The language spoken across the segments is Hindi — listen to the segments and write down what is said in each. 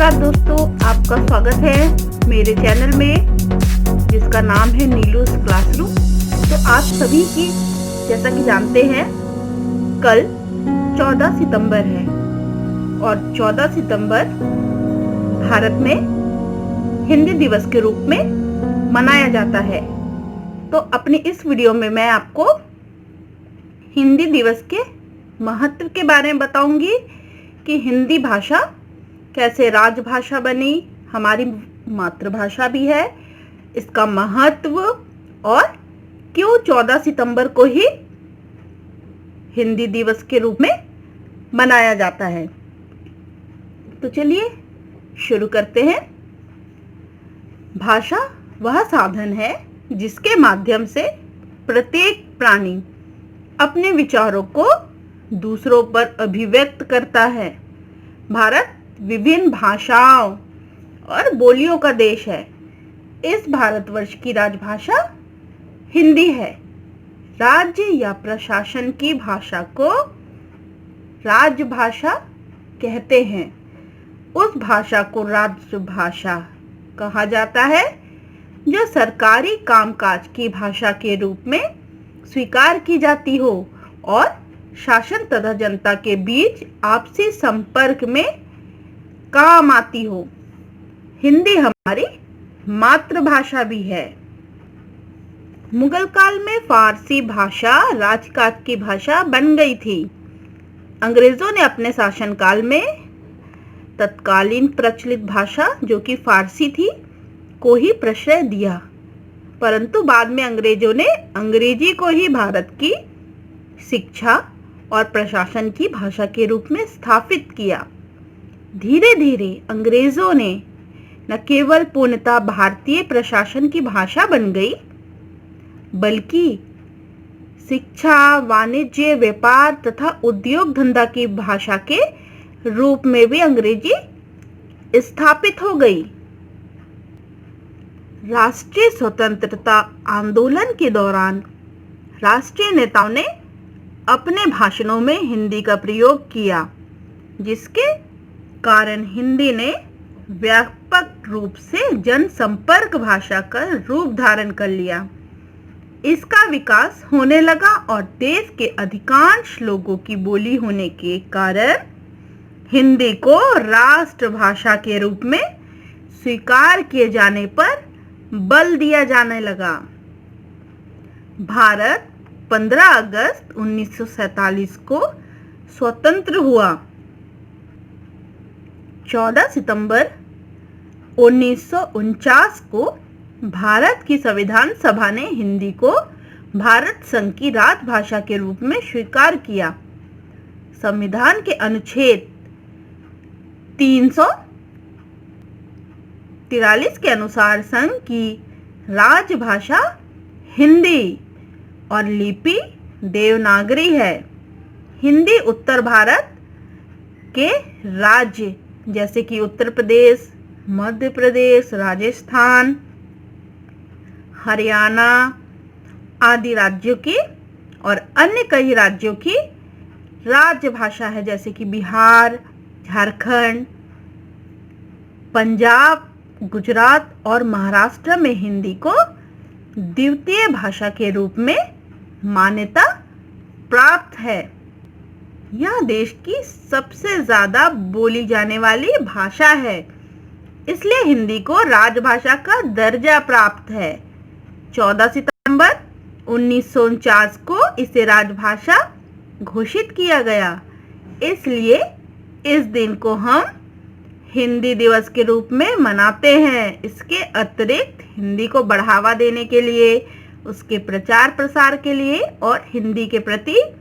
नमस्कार दोस्तों, आपका स्वागत है मेरे चैनल में जिसका नाम है नीलूस क्लासरूम। तो आप सभी की जैसा कि जानते हैं कल 14 सितंबर है और 14 सितंबर भारत में हिंदी दिवस के रूप में मनाया जाता है। तो अपनी इस वीडियो में मैं आपको हिंदी दिवस के महत्व के बारे में बताऊंगी कि हिंदी भाषा कैसे राजभाषा बनी, हमारी मातृभाषा भी है, इसका महत्व और क्यों 14 सितंबर को ही हिंदी दिवस के रूप में मनाया जाता है। तो चलिए शुरू करते हैं। भाषा वह साधन है जिसके माध्यम से प्रत्येक प्राणी अपने विचारों को दूसरों पर अभिव्यक्त करता है। भारत विभिन्न भाषाओं और बोलियों का देश है। इस भारतवर्ष की राजभाषा हिंदी है। राज्य या प्रशासन की भाषा को राजभाषा कहते हैं। उस भाषा को राजभाषा कहा जाता है जो सरकारी कामकाज की भाषा के रूप में स्वीकार की जाती हो और शासन तथा जनता के बीच आपसी संपर्क में काम आती हो। हिंदी हमारी मातृभाषा भी है। मुगल काल में फारसी भाषा राजकाज की भाषा बन गई थी। अंग्रेजों ने अपने शासनकाल में तत्कालीन प्रचलित भाषा जो कि फारसी थी को ही प्रश्रय दिया, परंतु बाद में अंग्रेजों ने अंग्रेजी को ही भारत की शिक्षा और प्रशासन की भाषा के रूप में स्थापित किया। धीरे धीरे अंग्रेजों ने न केवल पूर्णतः भारतीय प्रशासन की भाषा बन गई, बल्कि शिक्षा, वाणिज्य, व्यापार तथा उद्योग धंधा की भाषा के रूप में भी अंग्रेजी स्थापित हो गई। राष्ट्रीय स्वतंत्रता आंदोलन के दौरान राष्ट्रीय नेताओं ने अपने भाषणों में हिंदी का प्रयोग किया, जिसके कारण हिंदी ने व्यापक रूप से जनसंपर्क भाषा का रूप धारण कर लिया। इसका विकास होने लगा और देश के अधिकांश लोगों की बोली होने के कारण हिंदी को राष्ट्रभाषा के रूप में स्वीकार किए जाने पर बल दिया जाने लगा। भारत 15 अगस्त 1947 को स्वतंत्र हुआ। 14 सितंबर 1949 को भारत की संविधान सभा ने हिंदी को भारत संघ की राजभाषा के रूप में स्वीकार किया। संविधान के अनुच्छेद 343 के अनुसार संघ की राजभाषा हिंदी और लिपि देवनागरी है। हिंदी उत्तर भारत के राज्य जैसे कि उत्तर प्रदेश, मध्य प्रदेश, राजस्थान, हरियाणा आदि राज्यों की और अन्य कई राज्यों की राजभाषा है, जैसे कि बिहार, झारखंड, पंजाब, गुजरात और महाराष्ट्र में हिंदी को द्वितीय भाषा के रूप में मान्यता प्राप्त है। यह देश की सबसे ज्यादा बोली जाने वाली भाषा है, इसलिए हिंदी को राजभाषा का दर्जा प्राप्त है। 14 सितंबर 1949 को इसे राजभाषा घोषित किया गया, इसलिए इस दिन को हम हिंदी दिवस के रूप में मनाते हैं। इसके अतिरिक्त हिंदी को बढ़ावा देने के लिए, उसके प्रचार प्रसार के लिए और हिंदी के प्रति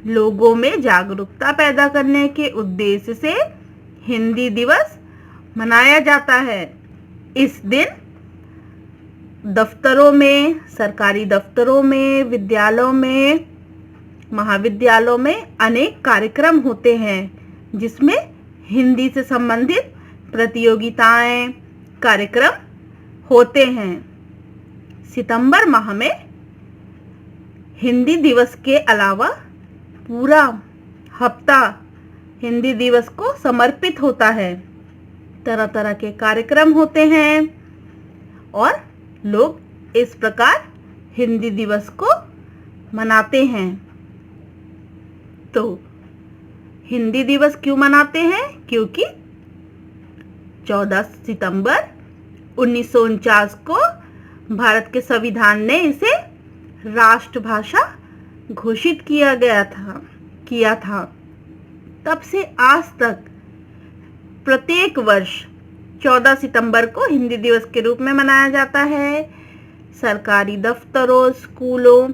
लोगों में जागरूकता पैदा करने के उद्देश्य से हिंदी दिवस मनाया जाता है। इस दिन दफ्तरों में, सरकारी दफ्तरों में, विद्यालयों में, महाविद्यालयों में अनेक कार्यक्रम होते हैं, जिसमें हिंदी से संबंधित प्रतियोगिताएं, कार्यक्रम होते हैं। सितंबर माह में हिंदी दिवस के अलावा पूरा हफ्ता हिंदी दिवस को समर्पित होता है। तरह तरह के कार्यक्रम होते हैं और लोग इस प्रकार हिंदी दिवस को मनाते हैं। तो हिंदी दिवस क्यों मनाते हैं? क्योंकि 14 सितंबर 1949 को भारत के संविधान ने इसे राष्ट्रभाषा घोषित किया था। तब से आज तक प्रत्येक वर्ष 14 सितंबर को हिंदी दिवस के रूप में मनाया जाता है। सरकारी दफ्तरों, स्कूलों,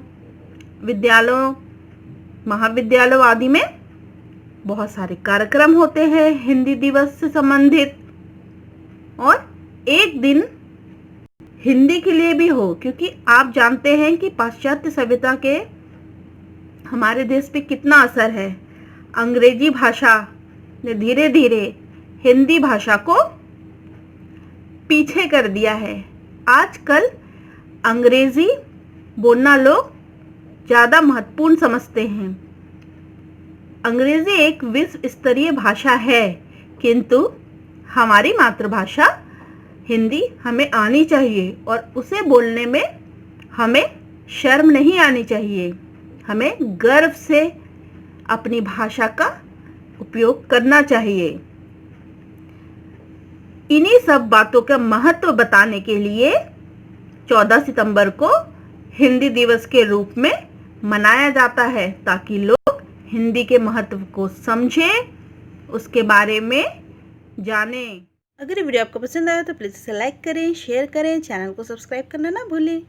विद्यालयों, महाविद्यालयों आदि में बहुत सारे कार्यक्रम होते हैं हिंदी दिवस से संबंधित। और एक दिन हिंदी के लिए भी हो, क्योंकि आप जानते हैं कि पाश्चात्य सभ्यता के हमारे देश पे कितना असर है। अंग्रेजी भाषा ने धीरे धीरे हिंदी भाषा को पीछे कर दिया है। आजकल अंग्रेजी बोलना लोग ज़्यादा महत्वपूर्ण समझते हैं। अंग्रेजी एक विश्व स्तरीय भाषा है, किंतु हमारी मातृभाषा हिंदी हमें आनी चाहिए और उसे बोलने में हमें शर्म नहीं आनी चाहिए। हमें गर्व से अपनी भाषा का उपयोग करना चाहिए। इन्हीं सब बातों का महत्व बताने के लिए 14 सितंबर को हिंदी दिवस के रूप में मनाया जाता है, ताकि लोग हिंदी के महत्व को समझें, उसके बारे में जानें। अगर ये वीडियो आपको पसंद आया तो प्लीज़ इसे लाइक करें, शेयर करें, चैनल को सब्सक्राइब करना ना भूलें।